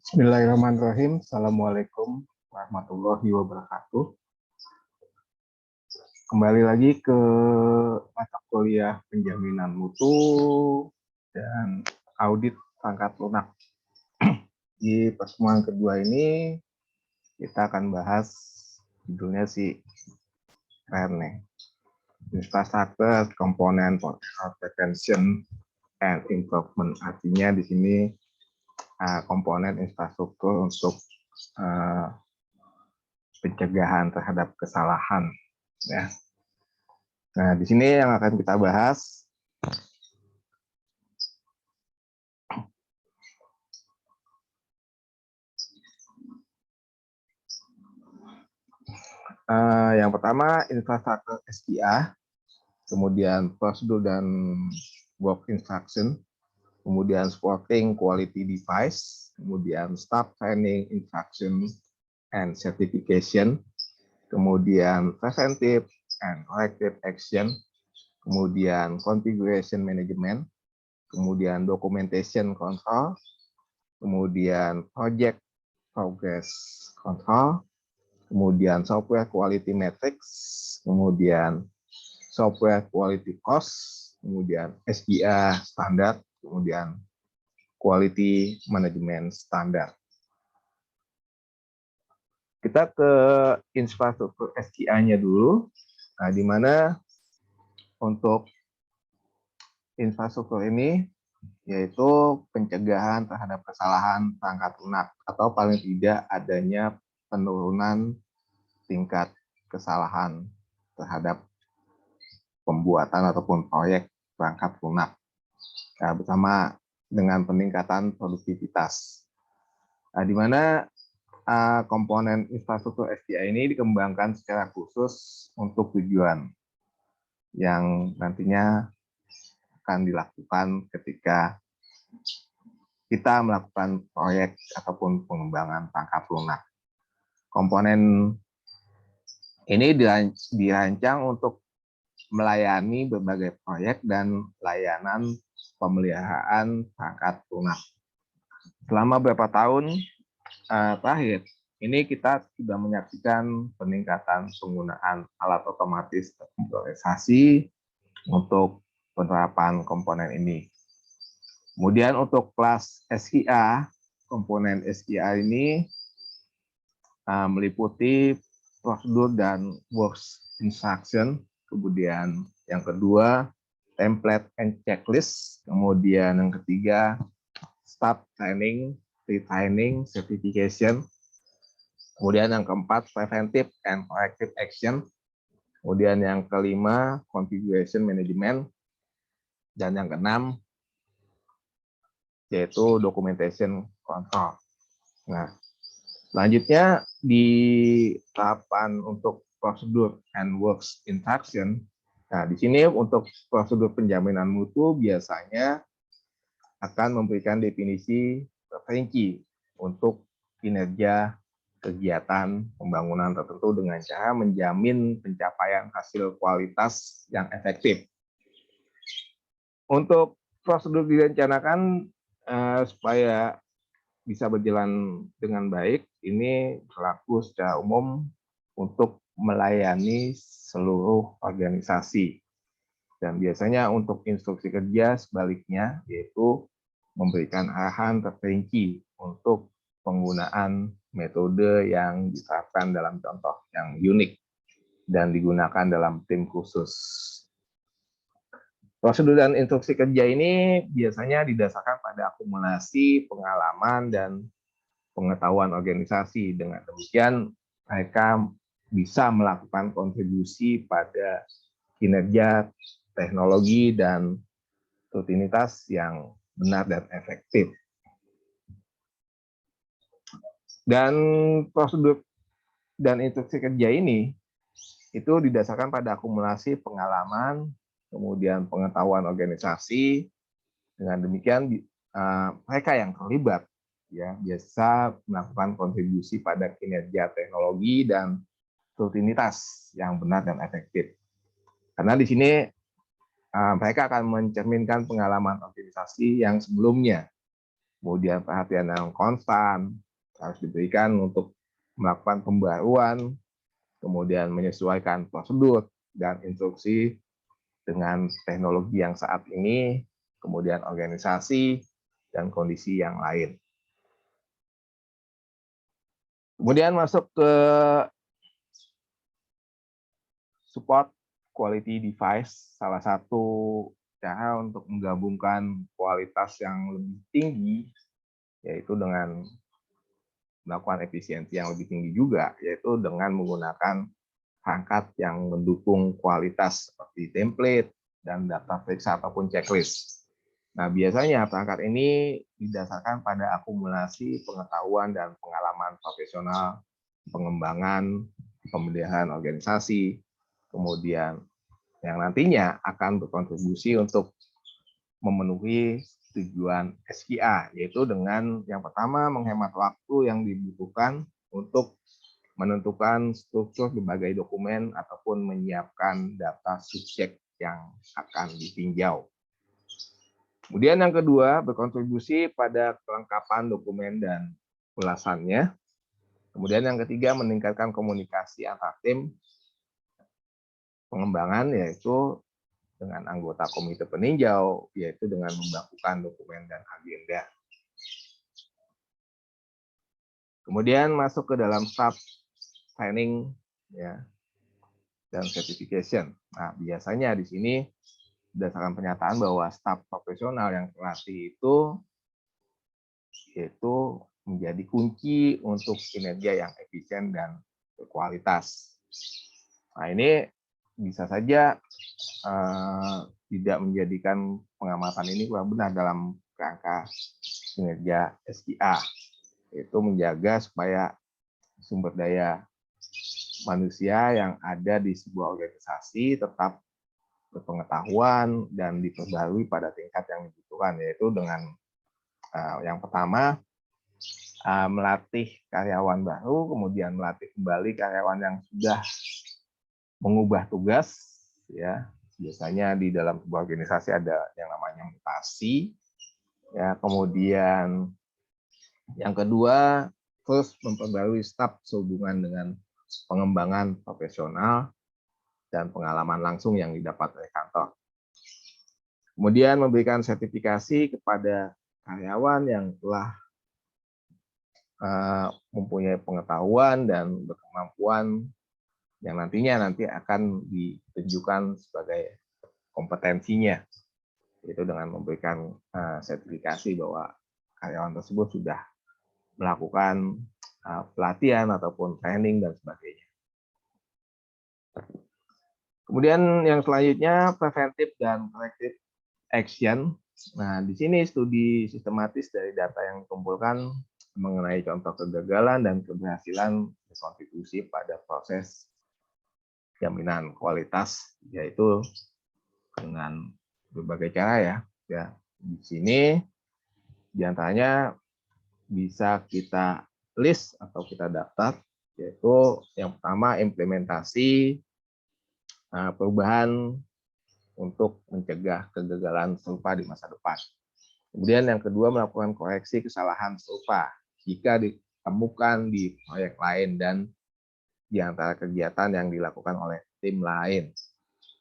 Bismillahirrahmanirrahim. Assalamualaikum warahmatullahi wabarakatuh. Kembali lagi ke mata kuliah penjaminan mutu dan audit perangkat lunak. Di pertemuan kedua ini kita akan bahas judulnya sih keren nih. Infrastructure Component for Error Prevention and Improvement. Artinya di sini komponen infrastruktur untuk pencegahan terhadap kesalahan, ya. Nah, di sini yang akan kita bahas yang pertama infrastruktur SPA, kemudian prosedur dan work instruction, kemudian supporting quality device, kemudian staff training, instruction, and certification, kemudian preventive and corrective action, kemudian configuration management, kemudian documentation control, kemudian project progress control, kemudian software quality metrics, kemudian software quality cost, kemudian SIA standar, kemudian quality management standar. Kita ke infrastruktur SIA-nya dulu, nah, di mana untuk infrastruktur ini yaitu pencegahan terhadap kesalahan perangkat lunak atau paling tidak adanya penurunan tingkat kesalahan terhadap pembuatan ataupun proyek perangkat lunak, nah, bersama dengan peningkatan produktivitas. Nah, di mana komponen infrastruktur SDA ini dikembangkan secara khusus untuk tujuan yang nantinya akan dilakukan ketika kita melakukan proyek ataupun pengembangan perangkat lunak. Komponen ini dirancang untuk melayani berbagai proyek dan layanan pemeliharaan perangkat lunak. Selama beberapa tahun terakhir, ini kita sudah menyaksikan peningkatan penggunaan alat otomatis terkomputerisasi untuk penerapan komponen ini. Kemudian untuk kelas SIA, komponen SIA ini meliputi prosedur dan works instruction, kemudian yang kedua template and checklist, kemudian yang ketiga staff training, retraining, certification, kemudian yang keempat preventive and corrective action, kemudian yang kelima configuration management, dan yang keenam yaitu documentation control. Nah, selanjutnya di tahapan untuk prosedur and works instruction. Nah, di sini untuk prosedur penjaminan mutu biasanya akan memberikan definisi terperinci untuk kinerja kegiatan pembangunan tertentu dengan cara menjamin pencapaian hasil kualitas yang efektif. Untuk prosedur direncanakan supaya bisa berjalan dengan baik, ini berlaku secara umum untuk melayani seluruh organisasi. Dan biasanya untuk instruksi kerja sebaliknya, yaitu memberikan arahan terperinci untuk penggunaan metode yang diterapkan dalam contoh yang unik dan digunakan dalam tim khusus. Prosedur dan instruksi kerja ini biasanya didasarkan pada akumulasi pengalaman dan pengetahuan organisasi. Dengan demikian, mereka bisa melakukan kontribusi pada kinerja teknologi dan rutinitas yang benar dan efektif. Dan prosedur dan instruksi kerja ini itu didasarkan pada akumulasi pengalaman, kemudian pengetahuan organisasi. Dengan demikian mereka yang terlibat ya biasa melakukan kontribusi pada kinerja teknologi dan rutinitas yang benar dan efektif. Karena di sini mereka akan mencerminkan pengalaman organisasi yang sebelumnya kemudian perhatian yang konstan harus diberikan untuk melakukan pembaruan, kemudian menyesuaikan prosedur dan instruksi dengan teknologi yang saat ini, kemudian organisasi, dan kondisi yang lain. Kemudian masuk ke support quality device, salah satu cara untuk menggabungkan kualitas yang lebih tinggi, yaitu dengan melakukan efisiensi yang lebih tinggi juga, yaitu dengan menggunakan perangkat yang mendukung kualitas seperti template dan daftar periksa ataupun checklist. Nah, biasanya perangkat ini didasarkan pada akumulasi pengetahuan dan pengalaman profesional, pengembangan, pemeliharaan organisasi, kemudian yang nantinya akan berkontribusi untuk memenuhi tujuan SQA, yaitu dengan yang pertama menghemat waktu yang dibutuhkan untuk menentukan struktur berbagai dokumen ataupun menyiapkan data subjek yang akan ditinjau. Kemudian yang kedua, berkontribusi pada kelengkapan dokumen dan ulasannya. Kemudian yang ketiga, meningkatkan komunikasi antar tim pengembangan, yaitu dengan anggota komite peninjau, yaitu dengan membakukan dokumen dan agenda. Kemudian masuk ke dalam staff training ya, dan certification. Nah, biasanya di sini berdasarkan pernyataan bahwa staf profesional yang terlatih itu yaitu menjadi kunci untuk kinerja yang efisien dan berkualitas. Nah, ini bisa saja tidak menjadikan pengamatan ini kurang benar dalam kerangka kinerja SQA, yaitu menjaga supaya sumber daya manusia yang ada di sebuah organisasi tetap berpengetahuan dan diperbarui pada tingkat yang dibutuhkan, yaitu dengan yang pertama melatih karyawan baru, kemudian melatih kembali karyawan yang sudah mengubah tugas, ya. Biasanya di dalam sebuah organisasi ada yang namanya mutasi, ya. Kemudian yang kedua, terus memperbarui staf sehubungan dengan pengembangan profesional dan pengalaman langsung yang didapat oleh kantor. Kemudian memberikan sertifikasi kepada karyawan yang telah mempunyai pengetahuan dan berkemampuan yang nantinya akan ditunjukkan sebagai kompetensinya, yaitu dengan memberikan sertifikasi bahwa karyawan tersebut sudah melakukan pelatihan ataupun training dan sebagainya. Kemudian yang selanjutnya preventive dan corrective action. Nah, di sini studi sistematis dari data yang dikumpulkan mengenai contoh kegagalan dan keberhasilan berkontribusi pada proses jaminan kualitas, yaitu dengan berbagai cara ya. Di sini diantaranya bisa kita list atau kita daftar, yaitu yang pertama implementasi perubahan untuk mencegah kegagalan serupa di masa depan. Kemudian yang kedua melakukan koreksi kesalahan serupa jika ditemukan di proyek lain dan di antara kegiatan yang dilakukan oleh tim lain.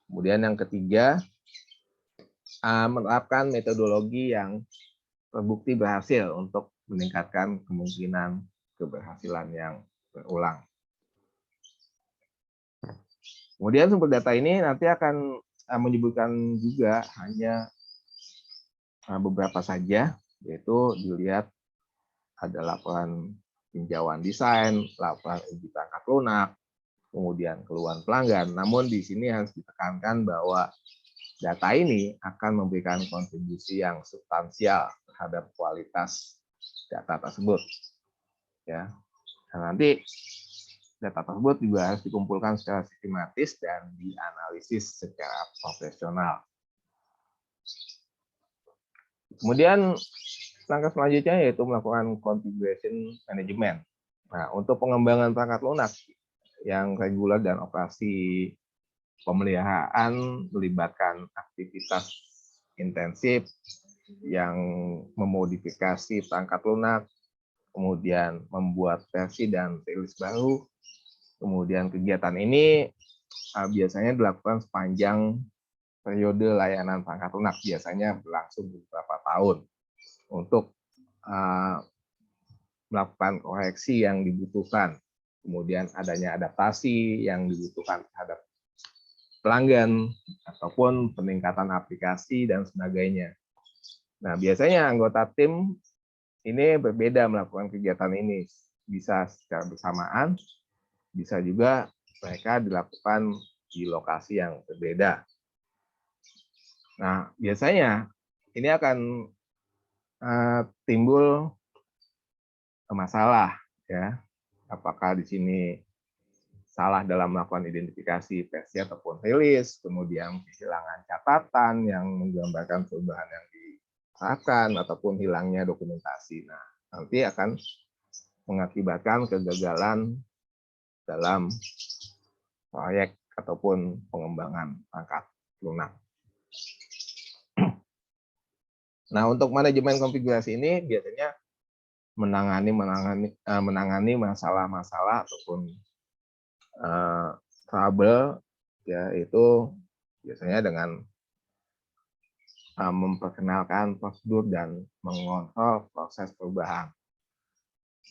Kemudian yang ketiga, menerapkan metodologi yang terbukti berhasil untuk meningkatkan kemungkinan keberhasilan yang berulang. Kemudian sumber data ini nanti akan menyebutkan juga hanya beberapa saja, yaitu dilihat ada laporan tinjauan desain, laporan uji perangkat lunak, kemudian keluhan pelanggan. Namun di sini harus ditekankan bahwa data ini akan memberikan kontribusi yang substansial terhadap kualitas data tersebut. Ya, nah, nanti data tersebut juga harus dikumpulkan secara sistematis dan dianalisis secara profesional. Kemudian langkah selanjutnya yaitu melakukan configuration management. Nah, untuk pengembangan perangkat lunak yang reguler dan operasi pemeliharaan melibatkan aktivitas intensif yang memodifikasi perangkat lunak, kemudian membuat versi dan rilis baru. Kemudian kegiatan ini biasanya dilakukan sepanjang periode layanan perangkat lunak, biasanya berlangsung beberapa tahun untuk melakukan koreksi yang dibutuhkan, kemudian adanya adaptasi yang dibutuhkan terhadap pelanggan, ataupun peningkatan aplikasi dan sebagainya. Nah, biasanya anggota tim ini berbeda melakukan kegiatan ini, bisa secara bersamaan, bisa juga mereka dilakukan di lokasi yang berbeda. Nah, biasanya ini akan timbul masalah, ya. Apakah di sini salah dalam melakukan identifikasi versi ataupun rilis, kemudian kehilangan catatan yang menggambarkan perubahan yang diserahkan, ataupun hilangnya dokumentasi. Nah, nanti akan mengakibatkan kegagalan dalam proyek ataupun pengembangan perangkat lunak. Nah, untuk manajemen konfigurasi ini biasanya menangani masalah-masalah ataupun trouble, ya, itu biasanya dengan memperkenalkan prosedur dan mengontrol proses perubahan.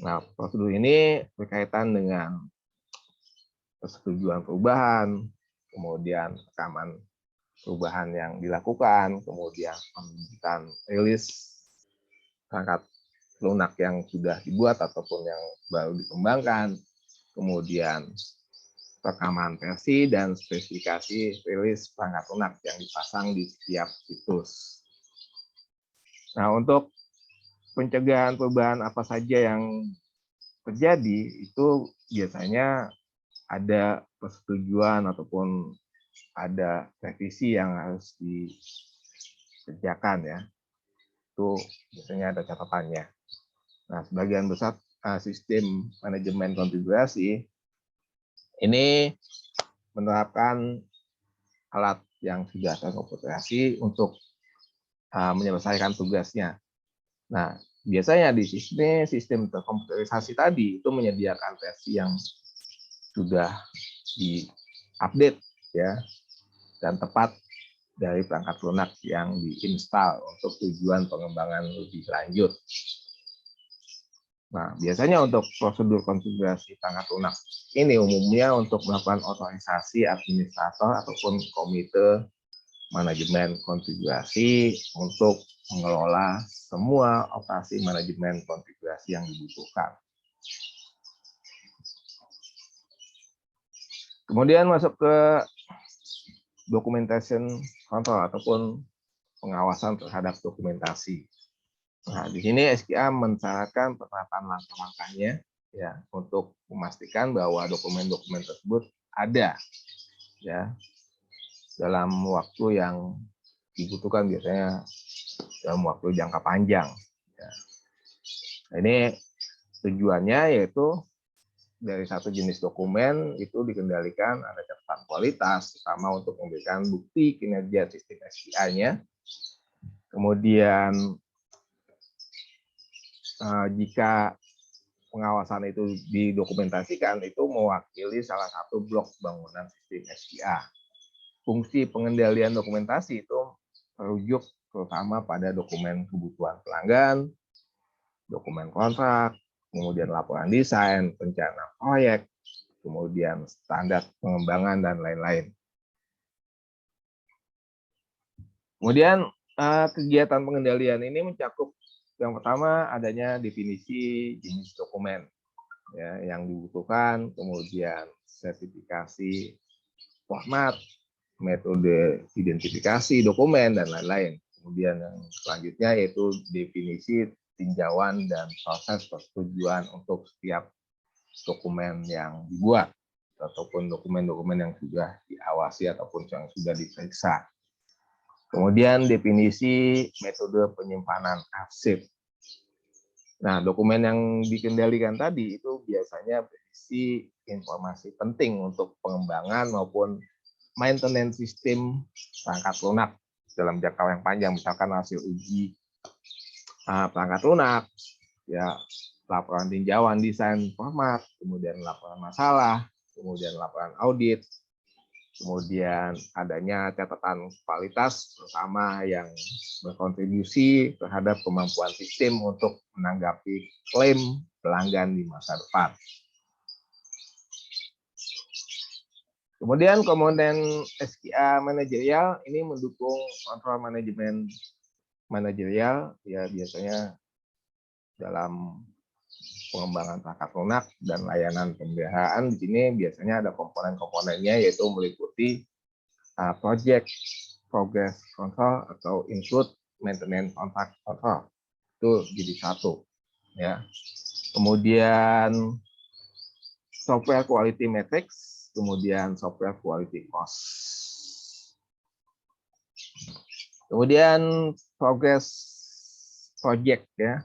Nah, prosedur ini berkaitan dengan persetujuan perubahan, kemudian rekaman perubahan yang dilakukan, kemudian pembentukan rilis perangkat lunak yang sudah dibuat ataupun yang baru dikembangkan, kemudian rekaman versi dan spesifikasi rilis perangkat lunak yang dipasang di setiap situs. Nah, untuk pencegahan perubahan apa saja yang terjadi, itu biasanya ada persetujuan ataupun ada revisi yang harus dikerjakan, ya. Itu biasanya ada catatannya. Nah, sebagian besar sistem manajemen konfigurasi ini menerapkan alat yang sudah terkomputerasi untuk menyelesaikan tugasnya. Nah, biasanya di sistem terkomputerisasi tadi itu menyediakan versi yang sudah diupdate, ya, dan tepat dari perangkat lunak yang diinstal untuk tujuan pengembangan lebih lanjut. Nah, biasanya untuk prosedur konfigurasi perangkat lunak ini umumnya untuk melakukan otorisasi administrator ataupun komite manajemen konfigurasi untuk mengelola semua operasi manajemen konfigurasi yang dibutuhkan. Kemudian masuk ke documentation control ataupun pengawasan terhadap dokumentasi. Nah, di sini SKA mensyaratkan penerapan langkah-langkahnya, ya, untuk memastikan bahwa dokumen-dokumen tersebut ada, ya, dalam waktu yang dibutuhkan, biasanya dalam waktu jangka panjang. Ya. Nah, ini tujuannya yaitu dari satu jenis dokumen itu dikendalikan ada catatan kualitas, terutama untuk memberikan bukti kinerja sistem SKA-nya. Kemudian jika pengawasan itu didokumentasikan, itu mewakili salah satu blok bangunan sistem SKA. Fungsi pengendalian dokumentasi itu merujuk terutama pada dokumen kebutuhan pelanggan, dokumen kontrak, kemudian laporan desain, rencana proyek, kemudian standar pengembangan, dan lain-lain. Kemudian kegiatan pengendalian ini mencakup yang pertama adanya definisi jenis dokumen, ya, yang dibutuhkan, kemudian sertifikasi format, metode identifikasi dokumen, dan lain-lain. Kemudian yang selanjutnya yaitu definisi tinjauan dan proses persetujuan untuk setiap dokumen yang dibuat ataupun dokumen-dokumen yang sudah diawasi ataupun yang sudah diperiksa. Kemudian definisi metode penyimpanan arsip. Nah, dokumen yang dikendalikan tadi itu biasanya berisi informasi penting untuk pengembangan maupun maintenance sistem perangkat lunak dalam jangka yang panjang, misalkan hasil uji perangkat lunak, ya laporan tinjauan desain format, kemudian laporan masalah, kemudian laporan audit, kemudian adanya catatan kualitas terutama yang berkontribusi terhadap kemampuan sistem untuk menanggapi klaim pelanggan di masa depan. Kemudian komponen SQA manajerial ini mendukung kontrol manajemen manajerial, ya biasanya dalam pengembangan perangkat lunak dan layanan pemeliharaan. Di sini biasanya ada komponen-komponennya, yaitu meliputi project progress control atau include maintenance contract control, itu jadi satu, ya. Kemudian software quality metrics, kemudian software quality cost. Kemudian progress project, ya.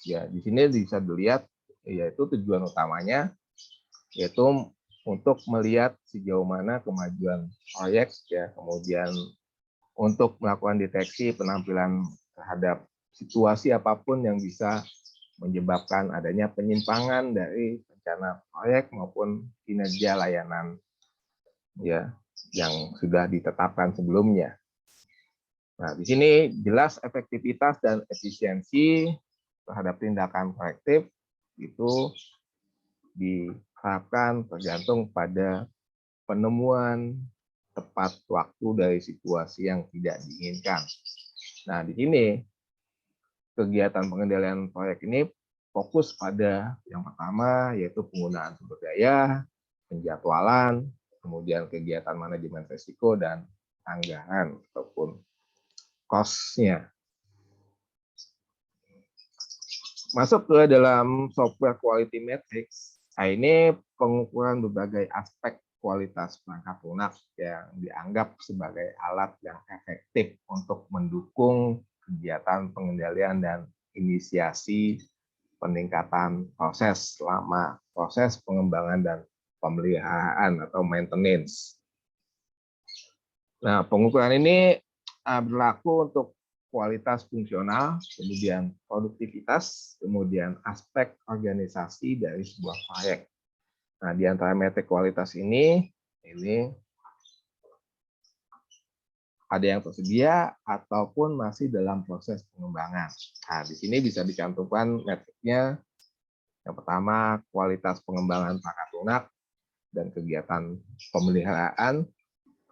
Ya, di sini bisa dilihat yaitu tujuan utamanya yaitu untuk melihat sejauh mana kemajuan proyek, ya, kemudian untuk melakukan deteksi penampilan terhadap situasi apapun yang bisa menyebabkan adanya penyimpangan dari rencana proyek maupun kinerja layanan, ya, yang sudah ditetapkan sebelumnya. Nah, di sini jelas efektivitas dan efisiensi terhadap tindakan korektif itu diharapkan tergantung pada penemuan tepat waktu dari situasi yang tidak diinginkan. Nah, di sini kegiatan pengendalian proyek ini fokus pada yang pertama yaitu penggunaan sumber daya, penjadwalan, kemudian kegiatan manajemen risiko dan anggaran ataupun cost-nya. Masuk ke dalam software quality metrics, nah ini pengukuran berbagai aspek kualitas perangkat lunak yang dianggap sebagai alat yang efektif untuk mendukung kegiatan pengendalian dan inisiasi peningkatan proses selama proses pengembangan dan pemeliharaan atau maintenance. Nah, pengukuran ini berlaku untuk kualitas fungsional, kemudian produktivitas, kemudian aspek organisasi dari sebuah proyek. Nah, di antara metrik kualitas ini ada yang tersedia ataupun masih dalam proses pengembangan. Nah, di sini bisa dicantumkan metriknya. Yang pertama, kualitas pengembangan perangkat lunak dan kegiatan pemeliharaan.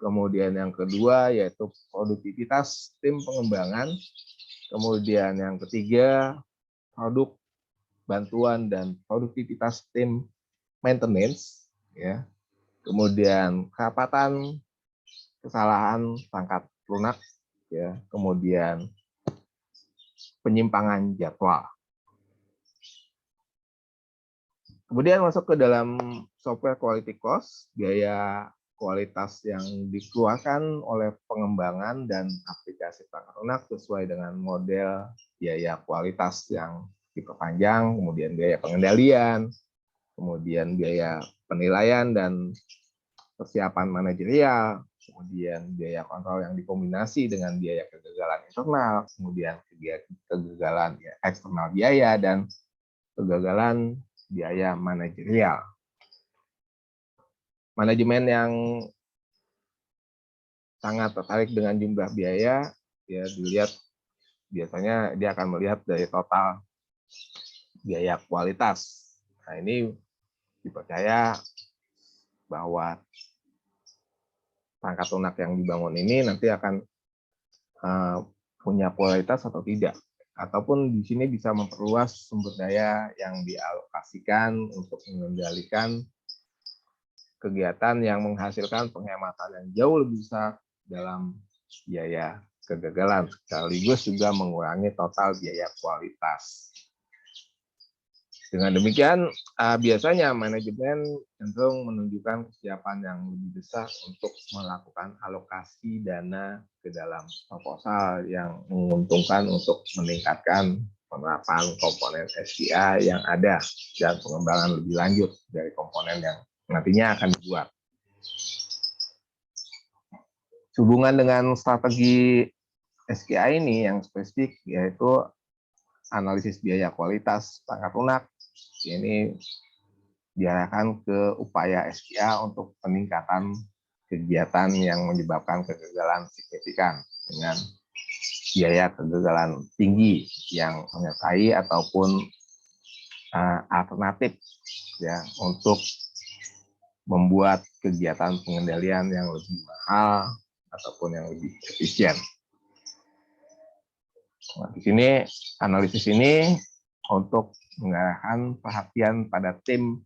Kemudian yang kedua yaitu produktivitas tim pengembangan. Kemudian yang ketiga, produk bantuan dan produktivitas tim maintenance, ya. Kemudian kerapatan kesalahan perangkat lunak, ya. Kemudian penyimpangan jadwal. Kemudian masuk ke dalam software quality cost, biaya kualitas yang dikeluarkan oleh pengembangan dan aplikasi perangkat lunak sesuai dengan model biaya kualitas yang diperpanjang, kemudian biaya pengendalian, kemudian biaya penilaian dan persiapan manajerial, kemudian biaya kontrol yang dikombinasi dengan biaya kegagalan internal, kemudian kegagalan eksternal biaya, dan kegagalan biaya manajerial. Manajemen yang sangat tertarik dengan jumlah biaya, ya dilihat biasanya dia akan melihat dari total biaya kualitas. Nah, ini dipercaya bahwa perangkat lunak yang dibangun ini nanti akan punya kualitas atau tidak. Ataupun di sini bisa memperluas sumber daya yang dialokasikan untuk mengendalikan kegiatan yang menghasilkan penghematan yang jauh lebih besar dalam biaya kegagalan, sekaligus juga mengurangi total biaya kualitas. Dengan demikian, biasanya manajemen cenderung menunjukkan kesiapan yang lebih besar untuk melakukan alokasi dana ke dalam proposal yang menguntungkan untuk meningkatkan penerapan komponen SQA yang ada dan pengembangan lebih lanjut dari komponen yang nantinya akan dibuat. Hubungan dengan strategi SKA ini yang spesifik yaitu analisis biaya kualitas perangkat lunak. Ini diarahkan ke upaya SKA untuk peningkatan kegiatan yang menyebabkan kegagalan signifikan dengan biaya kegagalan tinggi yang menyertai ataupun alternatif ya untuk membuat kegiatan pengendalian yang lebih mahal ataupun yang lebih efisien. Nah, di sini analisis ini untuk mengarahkan perhatian pada tim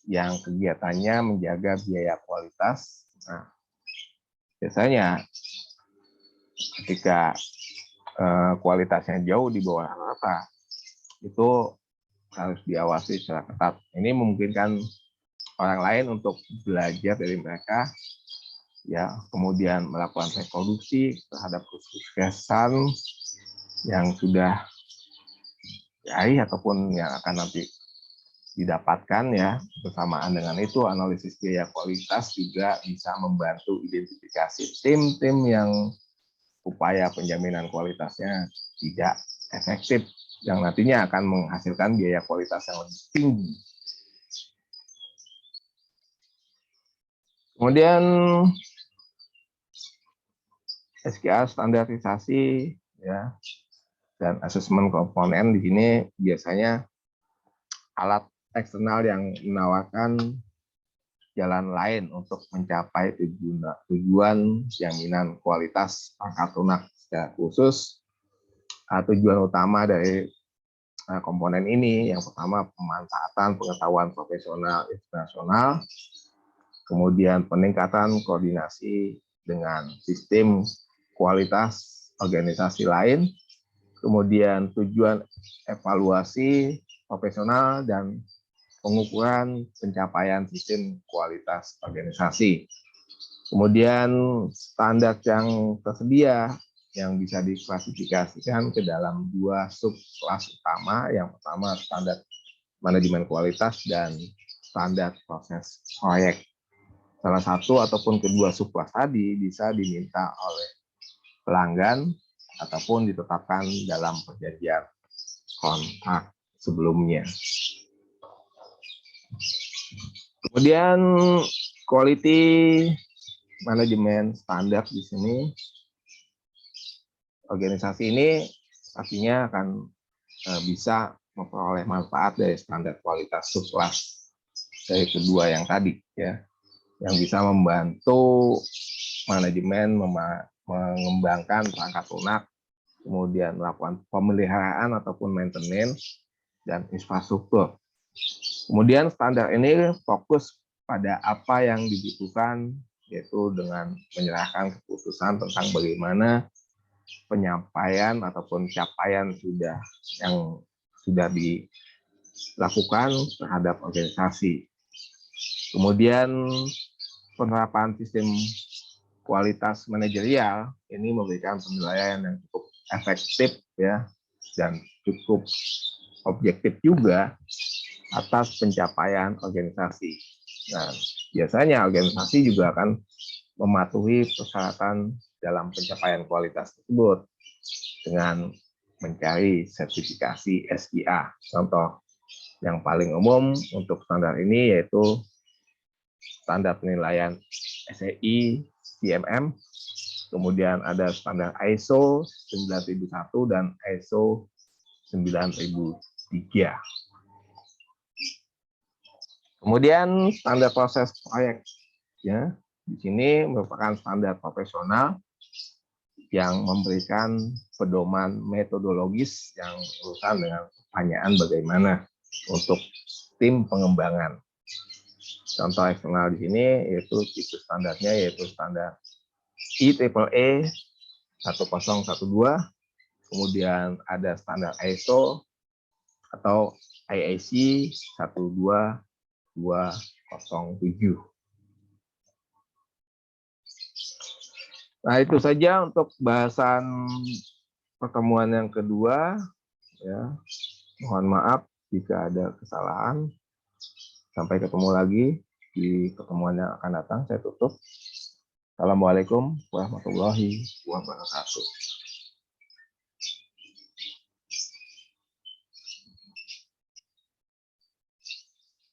yang kegiatannya menjaga biaya kualitas. Nah, biasanya ketika kualitasnya jauh di bawah rata, itu harus diawasi secara ketat. Ini memungkinkan orang lain untuk belajar dari mereka, ya, kemudian melakukan reproduksi terhadap kesuksesan yang sudah diraih ataupun yang akan nanti didapatkan ya. Bersamaan dengan itu, analisis biaya kualitas juga bisa membantu identifikasi tim-tim yang upaya penjaminan kualitasnya tidak efektif, yang nantinya akan menghasilkan biaya kualitas yang lebih tinggi. Kemudian SKA standarisasi ya dan asesmen komponen di sini biasanya alat eksternal yang menawarkan jalan lain untuk mencapai tujuan jaminan kualitas perangkat lunak secara khusus. Tujuan utama dari komponen ini yang pertama pemanfaatan pengetahuan profesional internasional, kemudian peningkatan koordinasi dengan sistem kualitas organisasi lain, kemudian tujuan evaluasi profesional dan pengukuran pencapaian sistem kualitas organisasi. Kemudian standar yang tersedia yang bisa diklasifikasikan ke dalam dua subkelas utama. Yang pertama standar manajemen kualitas dan standar proses proyek. Salah satu ataupun kedua subkelas tadi bisa diminta oleh pelanggan ataupun ditetapkan dalam perjanjian kontrak sebelumnya. Kemudian quality management standar di sini, organisasi ini pastinya akan bisa memperoleh manfaat dari standar kualitas subkelas dari kedua yang tadi ya, yang bisa membantu manajemen mengembangkan perangkat lunak, kemudian melakukan pemeliharaan ataupun maintenance dan infrastruktur. Kemudian standar ini fokus pada apa yang dibutuhkan, yaitu dengan menyerahkan keputusan tentang bagaimana penyampaian ataupun capaian yang sudah dilakukan terhadap organisasi. Kemudian penerapan sistem kualitas manajerial ini memberikan penilaian yang cukup efektif ya dan cukup objektif juga atas pencapaian organisasi. Nah, biasanya organisasi juga akan mematuhi persyaratan dalam pencapaian kualitas tersebut dengan mencari sertifikasi SKA. Contoh yang paling umum untuk standar ini yaitu standar penilaian SEI CMM, kemudian ada standar ISO 9001 dan ISO 9003. Kemudian standar proses proyek ya, di sini merupakan standar profesional yang memberikan pedoman metodologis yang berurusan dengan pertanyaan bagaimana untuk tim pengembangan. Contoh eksternal di sini yaitu tipe standarnya yaitu standar IEEE 1012, kemudian ada standar ISO atau IIC 12207. Nah, itu saja untuk bahasan pertemuan yang kedua. Ya, mohon maaf jika ada kesalahan. Sampai ketemu lagi di pertemuan yang akan datang. Saya tutup. Assalamualaikum warahmatullahi wabarakatuh.